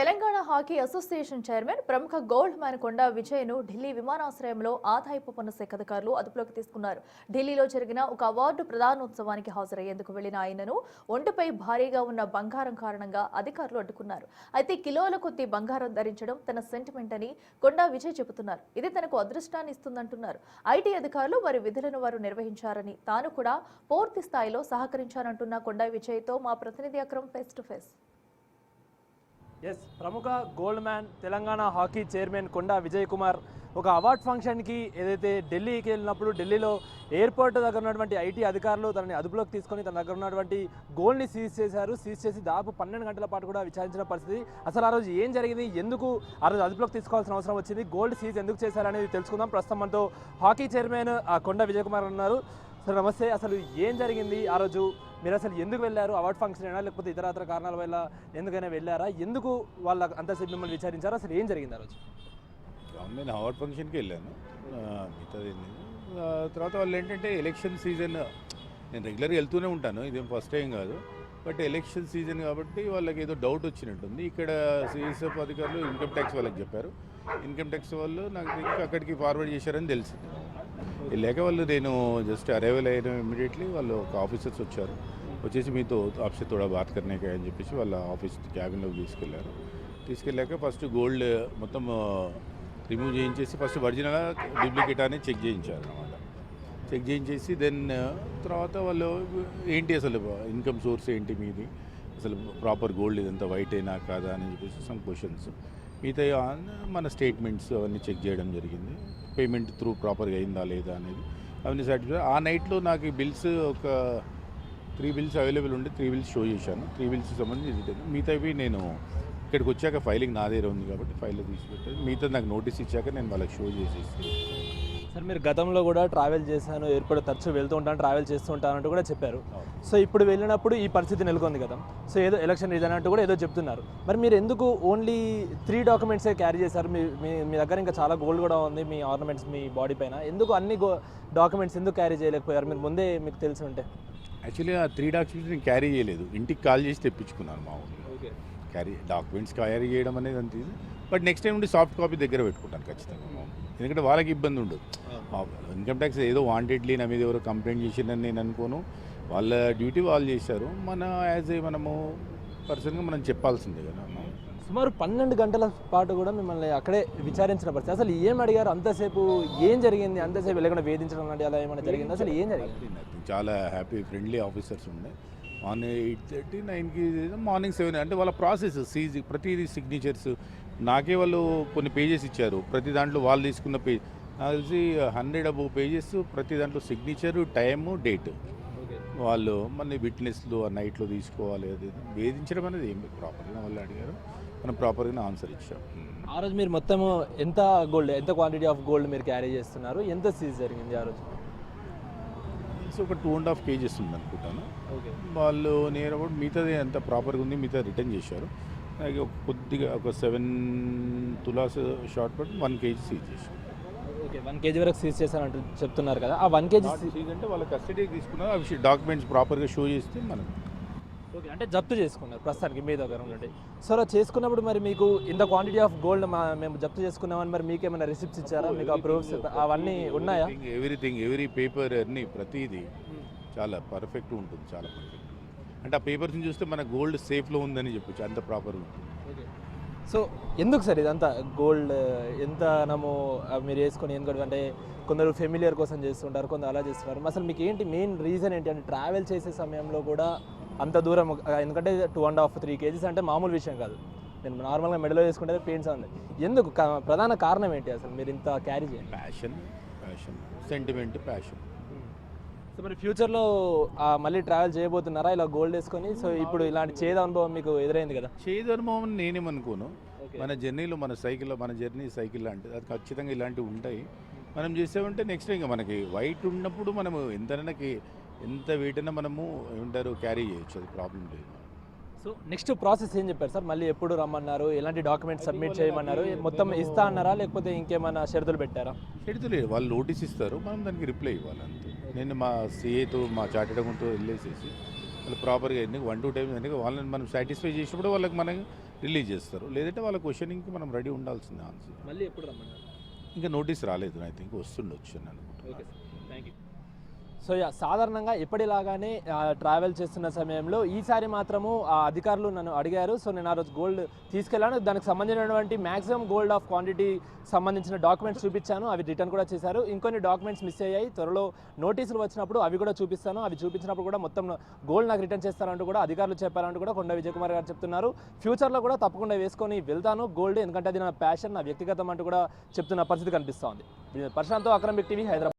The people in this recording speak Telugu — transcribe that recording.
తెలంగాణ హాకీ అసోసియేషన్ చైర్మన్ ప్రముఖ గోల్డ్ మ్యాన్ కొండా విజయ్ను ఢిల్లీ విమానాశ్రయంలో ఆదాయపు పన్ను శాఖ అధికారులు అదుపులోకి తీసుకున్నారు. ఢిల్లీలో జరిగిన ఒక అవార్డు ప్రదానోత్సవానికి హాజరయ్యేందుకు వెళ్లిన ఆయనను ఒంటిపై భారీగా ఉన్న బంగారం కారణంగా అధికారులు అడ్డుకున్నారు. అయితే కిలోల కొద్దీ బంగారం ధరించడం తన సెంటిమెంట్ అని కొండా విజయ్ చెబుతున్నారు. ఇది తనకు అదృష్టాన్ని ఇస్తుందంటున్నారు. ఐటీ అధికారులు వారి విధులను వారు నిర్వహించారని, తాను కూడా పూర్తి స్థాయిలో సహకరించానంటున్న కొండా విజయ్తో మా ప్రతినిధి అక్రమ్ ఫేస్ టు ఫేస్. ప్రముఖ gold man Telangana hockey chairman Konda Vijay Kumar ఒక అవార్డ్ ఫంక్షన్కి ఏదైతే ఢిల్లీకి వెళ్ళినప్పుడు ఢిల్లీలో ఎయిర్పోర్ట్ దగ్గర ఉన్నటువంటి ఐటీ అధికారులు తనని అదుపులోకి తీసుకొని తన దగ్గర ఉన్నటువంటి గోల్డ్ని సీజ్ చేశారు. సీజ్ చేసి దాదాపు 12 గంటల పాటు కూడా విచారించిన పరిస్థితి. అసలు ఆ రోజు ఏం జరిగింది, ఎందుకు ఆ రోజు అదుపులోకి తీసుకోవాల్సిన అవసరం వచ్చింది, గోల్డ్ సీజ్ ఎందుకు చేశారనేది తెలుసుకుందాం. ప్రస్తుతం మనతో హాకీ చైర్మన్ కొండా విజయ్ కుమార్ ఉన్నారు. సార్ నమస్తే. అసలు ఏం జరిగింది ఆ రోజు, మీరు అసలు ఎందుకు వెళ్ళారు? అవార్డ్ ఫంక్షన్ అయినా లేకపోతే ఇతర కారణాల వల్ల ఎందుకైనా వెళ్ళారా? ఎందుకు వాళ్ళ అంతసేపు మిమ్మల్ని విచారించారా? అసలు ఏం జరిగింది ఆ రోజు? నేను అవార్డ్ ఫంక్షన్కి వెళ్ళాను. మిగతాది తర్వాత వాళ్ళు ఏంటంటే ఎలక్షన్ సీజన్, నేను రెగ్యులర్గా వెళ్తూనే ఉంటాను, ఇదేం ఫస్ట్ టైం కాదు. బట్ ఎలక్షన్ సీజన్ కాబట్టి వాళ్ళకి ఏదో డౌట్ వచ్చినట్టుంది. ఇక్కడ సిఎస్ఎఫ్ అధికారులు ఇన్కమ్ ట్యాక్స్ వాళ్ళకి చెప్పారు. ఇన్కమ్ ట్యాక్స్ వాళ్ళు నాకు ఇంకా అక్కడికి ఫార్వర్డ్ చేశారని తెలిసింది. లేక వాళ్ళు నేను జస్ట్ అరైవల్ అయిన ఇమీడియట్లీ వాళ్ళు ఒక ఆఫీసర్స్ వచ్చేసి మీతో ఆఫీసర్ తోడా బాత్ కర్నేకా అని చెప్పేసి వాళ్ళ ఆఫీస్ క్యాబిన్లోకి తీసుకెళ్ళాక ఫస్ట్ గోల్డ్ మొత్తం రిమూవ్ చేయించేసి ఫస్ట్ ఒరిజినల్ డూప్లికేట్ అనేది చెక్ చేయించారు అనమాట. చెక్ చేయించేసి దెన్ తర్వాత వాళ్ళు ఏంటి అసలు ఇన్కమ్ సోర్స్ ఏంటి మీది, అసలు ప్రాపర్ గోల్డ్ ఇదంతా వైట్ అయినా కాదా అని చెప్పేసి సమ్ క్వశ్చన్స్. మిగతా మన స్టేట్మెంట్స్ అవన్నీ చెక్ చేయడం జరిగింది. పేమెంట్ త్రూ ప్రాపర్గా అయిందా లేదా అనేది అవన్నీ సాటిస్ఫై. ఆ నైట్లో నాకు ఈ బిల్స్ ఒక 3 బిల్స్ అవైలబుల్ ఉండి 3 బిల్స్ షో చేశాను. 3 బిల్స్ సంబంధించి మిగతావి నేను ఇక్కడికి వచ్చాక ఫైలింగ్ నా దగ్గర ఉంది కాబట్టి ఫైల్లో తీసిపెట్టాను. మిగతా నాకు నోటీస్ ఇచ్చాక నేను వాళ్ళకి షో చేసేసి. సార్ మీరు గతంలో కూడా ట్రావెల్ చేశాను, ఎయిర్పోర్ట్ తరచూ వెళ్తూ ఉంటాను, ట్రావెల్ చేస్తూ ఉంటాను అంటూ కూడా చెప్పారు. సో ఇప్పుడు వెళ్ళినప్పుడు ఈ పరిస్థితి నెలకొంది కదా, సో ఏదో ఎలక్షన్ రీజన్ అంటూ కూడా ఏదో చెప్తున్నారు. మరి మీరు ఎందుకు ఓన్లీ 3 డాక్యుమెంట్సే క్యారీ చేశారు? మీ దగ్గర ఇంకా చాలా గోల్డ్ కూడా ఉంది, మీ ఆర్నమెంట్స్ మీ బాడీ పైన, ఎందుకు అన్ని డాక్యుమెంట్స్ ఎందుకు క్యారీ చేయలేకపోయారు? మీరు ముందే మీకు తెలిసి ఉంటే. యాక్చువల్లీ ఆ 3 డాక్యుమెంట్స్ నేను క్యారీ చేయలేదు, ఇంటికి కాల్ చేసి తెప్పించుకున్నాను మా ఊళ్ళో. డాక్యుమెంట్స్ క్యారీ చేయడం అనేది అంత ఇది. బట్ నెక్స్ట్ టైం నుండి సాఫ్ట్ కాపీ దగ్గర పెట్టుకుంటాను ఖచ్చితంగా, ఎందుకంటే వాళ్ళకి ఇబ్బంది ఉండదు. ఇన్కమ్ ట్యాక్స్ ఏదో వాంటెడ్లీ నా మీద ఎవరో కంప్లైంట్ చేసిందని నేను అనుకోను. వాళ్ళ డ్యూటీ వాళ్ళు చేశారు. మన యాజ్ ఏ మనము పర్సన్గా మనం చెప్పాల్సిందే కదా. సుమారు 12 గంటల పాటు కూడా మిమ్మల్ని అక్కడే విచారించిన పరిస్థితి. అసలు ఏం అడిగారు అంతసేపు? ఏం జరిగింది అంతసేపు? లేకుండా వేధించడం లాంటి అలా ఏమైనా జరిగింది? అసలు ఏం జరిగింది? చాలా హ్యాపీ ఫ్రెండ్లీ ఆఫీసర్స్ ఉండే. మార్నింగ్ 8:30, 9కి, మార్నింగ్ 7 అంటే వాళ్ళ ప్రాసెస్ సీజ్ ప్రతిదీ సిగ్నేచర్స్. నాకే వాళ్ళు కొన్ని పేజెస్ ఇచ్చారు, ప్రతి దాంట్లో వాళ్ళు తీసుకున్న పేజ్ నాకు తెలిసి 100 అబోవ్ పేజెస్. ప్రతి దాంట్లో సిగ్నేచరు, టైము, డేట్. వాళ్ళు మళ్ళీ విట్నెస్లు ఆ నైట్లో తీసుకోవాలి. అది వేధించడం అనేది ఏం ప్రాపర్గా వాళ్ళు అడిగారు, మనం ప్రాపర్గా ఆన్సర్ ఇచ్చాం. ఆ రోజు మీరు మొత్తము ఎంత క్వాంటిటీ ఆఫ్ గోల్డ్ మీరు క్యారీ చేస్తున్నారు? ఎంత సీజ్ జరిగింది ఆ రోజు? ఒక 2.5 kgs ఉంది అనుకుంటాను. వాళ్ళు నియర్ అబౌట్ మిగతాది ఎంత ప్రాపర్గా ఉంది, మిగతా రిటర్న్ చేశారు. అలాగే కొద్దిగా ఒక 7 తులాస్ షార్ట్ పట్ 1 kg సీజ్ చేశారు. 1 kg వరకు సీజ్ చేశారంటూ చెప్తున్నారు కదా, ఆ 1 kg సీజ్ అంటే వాళ్ళ కస్టడీకి తీసుకున్నారు. అవి డాక్యుమెంట్స్ ప్రాపర్గా షో చేస్తే మనం అంటే జప్తు చేసుకున్నారు ప్రస్తుతానికి మీ దగ్గర ఉండండి. సో అలా చేసుకున్నప్పుడు మరి మీకు ఇంత క్వాంటిటీ ఆఫ్ గోల్డ్ మేము జప్తు చేసుకున్నామని మరి మీకు ఏమైనా రిసిప్ట్స్ ఇచ్చారా? మీకు ఆ ప్రూఫ్స్ అవన్నీ ఉన్నాయా? ఎవ్రీ పేపర్ అన్ని ప్రతిదీ చాలా పర్ఫెక్ట్ ఉంటుంది, చాలా పర్ఫెక్ట్. అంటే ఆ పేపర్స్ని చూస్తే మన గోల్డ్ సేఫ్లో ఉందని చెప్పొచ్చు, అంత ప్రాపర్ ఉంటుంది. సో ఎందుకు సార్ ఇదంతా గోల్డ్ ఎంత మీరు వేసుకొని ఎందుకంటే అంటే కొందరు ఫెమిలియర్ కోసం చేస్తుంటారు, కొందరు అలా చేస్తున్నారు. అసలు మీకు ఏంటి మెయిన్ రీజన్ ఏంటి? అంటే ట్రావెల్ చేసే సమయంలో కూడా అంత దూరం, ఎందుకంటే 2.5-3 kgs అంటే మామూలు విషయం కాదు. నేను నార్మల్గా మెడలో వేసుకుంటే పెయిన్స్ ఉంది. ఎందుకు ప్రధాన కారణం ఏంటి అసలు మీరు ఇంత క్యారీ చేయండి? Passion, sentiment, passion. సో మరి ఫ్యూచర్లో మళ్ళీ ట్రావెల్ చేయబోతున్నారా ఇలా గోల్డ్ వేసుకొని? సో ఇప్పుడు ఇలాంటి చేదు అనుభవం మీకు ఎదురైంది కదా. చేదు అనుభవం నేనేమనుకోను. మన జర్నీలో మన జర్నీ సైకిల్ లాంటిది, అది ఖచ్చితంగా ఇలాంటివి ఉంటాయి. మనం చేసామంటే నెక్స్ట్ ఇంకా మనకి వైట్ ఉన్నప్పుడు మనము ఎంత వెయిట్ అయినా మనము ఏమంటారు క్యారీ చేయొచ్చు, అది ప్రాబ్లం లేదు. సో నెక్స్ట్ ప్రాసెస్ ఏం చెప్పారు సార్? మళ్ళీ ఎప్పుడు రమ్మన్నారు? ఎలాంటి డాక్యుమెంట్స్ సబ్మిట్ చేయమన్నారు? మొత్తం ఇస్తా అన్నారా లేకపోతే ఇంకేమైనా షరతులు పెట్టారా? షరతులు వాళ్ళు నోటీస్ ఇస్తారు, మనం దానికి రిప్లై ఇవ్వాలి అంతే. నేను మా సిఏతో మా చార్టెడ్ అకౌంట్తో వెళ్ళేసేసి వాళ్ళు ప్రాపర్గా ఎందుకు 1-2 టైమ్స్ ఎందుకు వాళ్ళని మనం సాటిస్ఫై చేసినప్పుడు వాళ్ళకి మనకి రిలీజ్ చేస్తారు. లేదంటే వాళ్ళ క్వశ్చనింగ్కి మనం రెడీ ఉండాల్సిందే ఆన్సర్. మళ్ళీ ఎప్పుడు రమ్మన్నారు? ఇంకా నోటీస్ రాలేదు, ఐ థింక్ వస్తుండొచ్చు అని అనుకుంటున్నాను. Okay sir, thank you. So సాధారణంగా ఎప్పటిలాగానే ట్రావెల్ చేస్తున్న సమయంలో ఈసారి మాత్రము ఆ అధికారులు నన్ను అడిగారు. సో నేను ఆ రోజు గోల్డ్ తీసుకెళ్ళాను. దానికి సంబంధించినటువంటి మ్యాక్సిమం గోల్డ్ ఆఫ్ క్వాంటిటీ సంబంధించిన డాక్యుమెంట్స్ చూపించాను. అవి రిటర్న్ కూడా చేశారు. ఇంకొన్ని డాక్యుమెంట్స్ మిస్ అయ్యాయి. త్వరలో నోటీసులు వచ్చినప్పుడు అవి కూడా చూపిస్తాను. అవి చూపించినప్పుడు కూడా మొత్తం గోల్డ్ నాకు రిటర్న్ చేస్తారంటూ కూడా అధికారులు చెప్పారంటూ కూడా కొండ విజయ్ కుమార్ గారు చెప్తున్నారు. ఫ్యూచర్లో కూడా తప్పకుండా వేసుకొని వెళ్తాను గోల్డ్, ఎందుకంటే అది నా ప్యాషన్, నా వ్యక్తిగతం అంటూ కూడా చెప్తున్న పరిస్థితి కనిపిస్తోంది. Prashanth, Akram big TV, Hyderabad.